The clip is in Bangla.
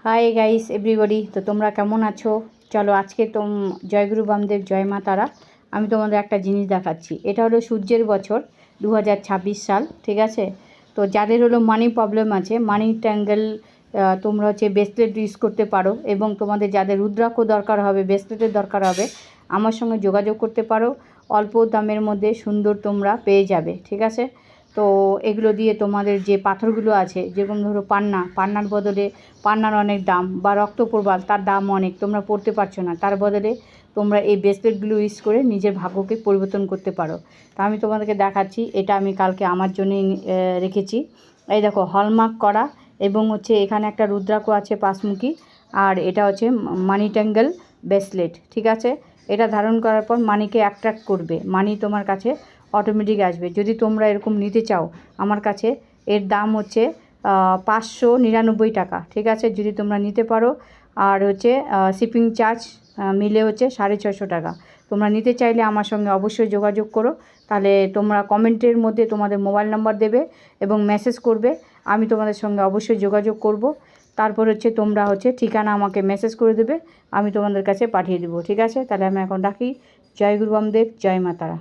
হাই গাইস এভরিবডি, তো তোমরা কেমন আছো? চলো আজকে জয়গুরু বামদেব জয় মা তারা। আমি তোমাদের একটা জিনিস দেখাচ্ছি। এটা হলো সূর্যের বছর 2026 সাল, ঠিক আছে? তো যাদের হলো মানি প্রবলেম আছে, মানি ট্যাঙ্গেল, তোমরা হচ্ছে ব্রেসলেট ইউজ করতে পারো, এবং তোমাদের যাদের রুদ্রাক্ষ দরকার হবে, ব্রেসলেটের দরকার হবে, আমার সঙ্গে যোগাযোগ করতে পারো। অল্প দামের মধ্যে সুন্দর তোমরা পেয়ে যাবে, ঠিক আছে? তো এগুলো দিয়ে তোমাদের যে পাথরগুলো আছে, যেরকম ধরো পান্নার বদলে পান্নার অনেক দাম, বা রক্তপ্রবাল তার দাম অনেক, তোমরা পড়তে পারছো না, তার বদলে তোমরা এই ব্রেসলেটগুলো ইউজ করে নিজের ভাগ্যকে পরিবর্তন করতে পারো। তা আমি তোমাদেরকে দেখাচ্ছি। এটা আমি কালকে আমার জন্যই রেখেছি। এই দেখো, হলমার্ক করা, এবং হচ্ছে এখানে একটা রুদ্রাক্ষ আছে পাঁচমুখী, আর এটা হচ্ছে মানি ট্যাঙ্গেল ব্রেসলেট, ঠিক আছে? এটা ধারণ করার পর মানিকে অ্যাট্রাক্ট করবে, মানি তোমার কাছে অটোমেটিক আসবে। যদি তোমরা এরকম নিতে চাও আমার কাছে, এর দাম হচ্ছে 599 টাকা, ঠিক আছে? যদি তোমরা নিতে পারো, আর হচ্ছে শিপিং চার্জ মিলে হচ্ছে 650 টাকা। তোমরা নিতে চাইলে আমার সঙ্গে অবশ্যই যোগাযোগ করো। তাহলে তোমরা কমেন্টের মধ্যে তোমাদের মোবাইল নাম্বার দেবে এবং মেসেজ করবে, আমি তোমাদের সঙ্গে অবশ্যই যোগাযোগ করব। তারপর হচ্ছে তোমরা হচ্ছে ঠিকানা আমাকে মেসেজ করে দেবে, আমি তোমাদের কাছে পাঠিয়ে দেবো, ঠিক আছে? তাহলে আমি এখন রাখি। জয় গুরু বামদেব, জয় মা তারা।